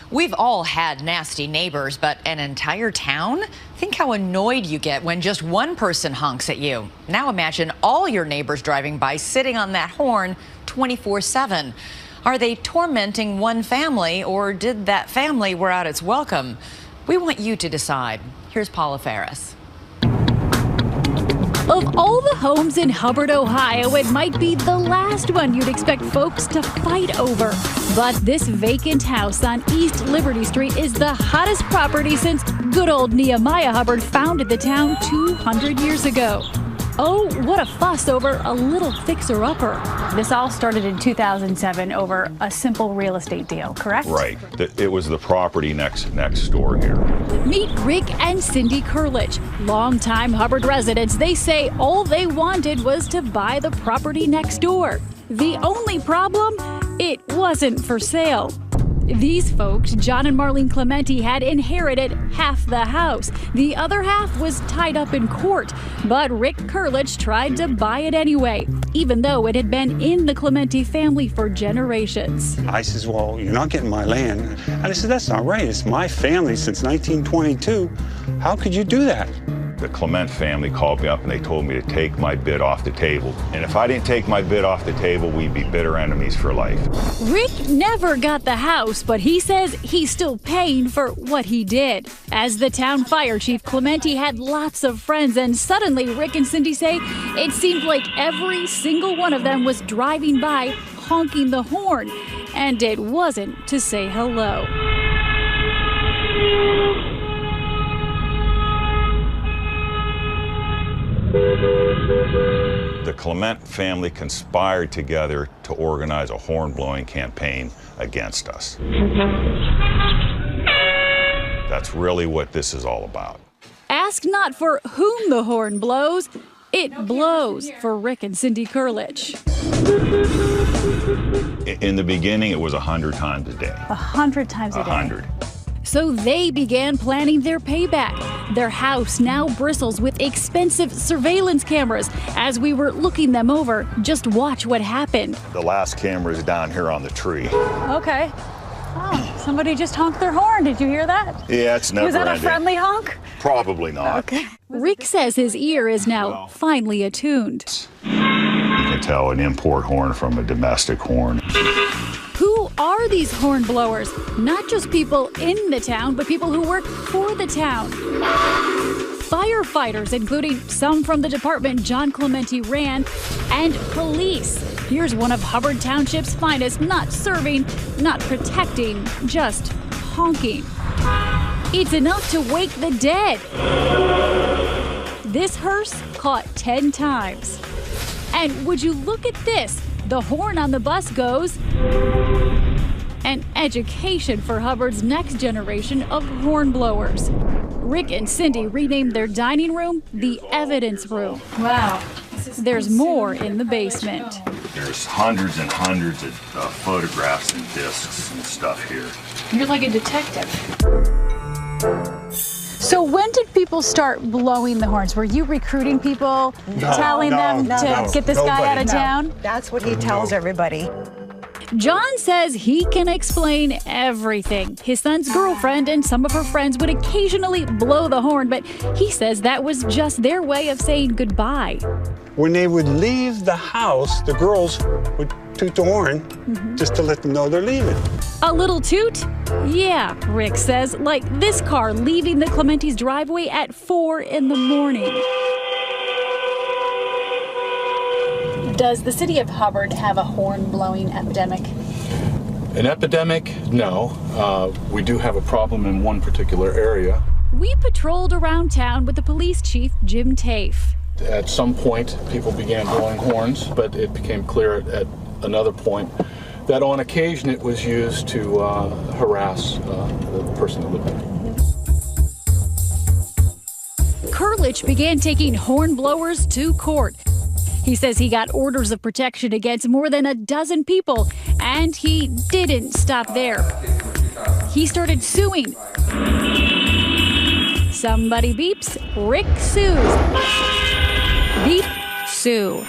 We've all had nasty neighbors, but an entire town? Think how annoyed you get when just one person honks at you. Now imagine all your neighbors driving by sitting on that horn 24/7. Are they tormenting one family, or did that family wear out its welcome? We want you to decide. Here's Paula Ferris. Of all the homes in Hubbard, Ohio, it might be the last one you'd expect folks to fight over. But this vacant house on East Liberty Street is the hottest property since good old Nehemiah Hubbard founded the town 200 years ago. Oh, what a fuss over a little fixer-upper. This all started in 2007 over a simple real estate deal, correct? Right. It was the property next door here. Meet Rick and Cindy Kurlich, longtime Hubbard residents. They say all they wanted was to buy the property next door. The only problem? It wasn't for sale. These folks, John and Marlene Clementi, had inherited half the house. The other half was tied up in court. But Rick Kurlich tried to buy it anyway, even though it had been in the Clementi family for generations. I says, well, you're not getting my land. And I said, that's not right. It's my family since 1922. How could you do that? The Clement family called me up and they told me to take my bid off the table. And if I didn't take my bid off the table, we'd be bitter enemies for life. Rick never got the house, but he says he's still paying for what he did. As the town fire chief, Clementi had lots of friends, and suddenly Rick and Cindy say it seemed like every single one of them was driving by honking the horn. And it wasn't to say hello. The Clement family conspired together to organize a horn-blowing campaign against us. That's really what this is all about. Ask not for whom the horn blows. It blows for Rick and Cindy Kurlich. In the beginning, it was 100 times a day. 100 times a day? 100. So they began planning their payback. Their house now bristles with expensive surveillance cameras. As we were looking them over, just watch what happened. The last camera is down here on the tree. Okay. Oh, somebody just honked their horn. Did you hear that? Yeah, it's never Was that ending. a friendly honk? Probably not. Okay. Rick says his ear is now finally attuned. You can tell an import horn from a domestic horn. Who are these horn blowers? Not just people in the town, but people who work for the town. Firefighters, including some from the department John Clementi ran, and police. Here's one of Hubbard Township's finest, not serving, not protecting, just honking. It's enough to wake the dead. This hearse caught 10 times. And would you look at this? The horn on the bus goes. An education for Hubbard's next generation of horn blowers. Rick and Cindy renamed their dining room the evidence room. Wow. There's more in the basement. There's hundreds and hundreds of photographs and discs and stuff here. You're like a detective. So when did people start blowing the horns? Were you recruiting people, telling them to get this guy out of town? That's what he tells everybody. John says he can explain everything. His son's girlfriend and some of her friends would occasionally blow the horn, but he says that was just their way of saying goodbye. When they would leave the house, the girls would toot the horn just to let them know they're leaving. A little toot? Yeah, Rick says, like this car leaving the Clementi's driveway at 4 in the morning. Does the city of Hubbard have a horn-blowing epidemic? An epidemic? No. We do have a problem in one particular area. We patrolled around town with the police chief, Jim Tafe. At some point, people began blowing horns, but it became clear at another point that on occasion it was used to harass the person who lived there. Kurlich began taking horn blowers to court. He says he got orders of protection against more than a dozen people, and he didn't stop there. He started suing. Somebody beeps, Rick sues. Beep, sue.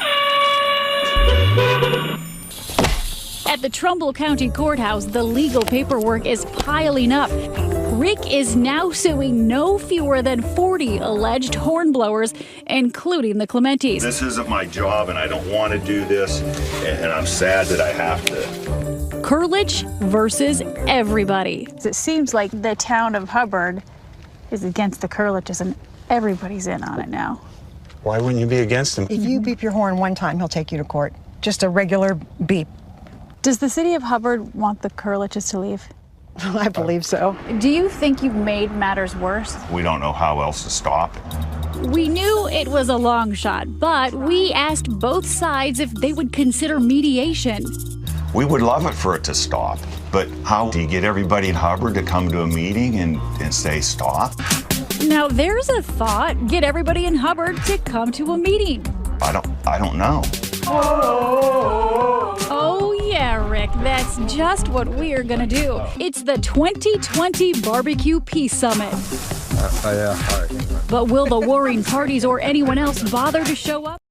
At the Trumbull County Courthouse, the legal paperwork is piling up. Rick is now suing no fewer than 40 alleged hornblowers, including the Clementes. This isn't my job, and I don't want to do this, and I'm sad that I have to. Curlich versus everybody. It seems like the town of Hubbard is against the Curliches, and everybody's in on it now. Why wouldn't you be against him? If you beep your horn one time, he'll take you to court. Just a regular beep. Does the city of Hubbard want the Curliches to leave? I believe so. Do you think you've made matters worse? We don't know how else to stop it. We knew it was a long shot, but we asked both sides if they would consider mediation. We would love it for it to stop, but how do you get everybody in Hubbard to come to a meeting and say stop? Now there's a thought, get everybody in Hubbard to come to a meeting. I don't know. Oh yeah, Rick, that's just what we're gonna do. It's the 2020 Barbecue Peace Summit. Yeah, all right. But will the warring parties or anyone else bother to show up?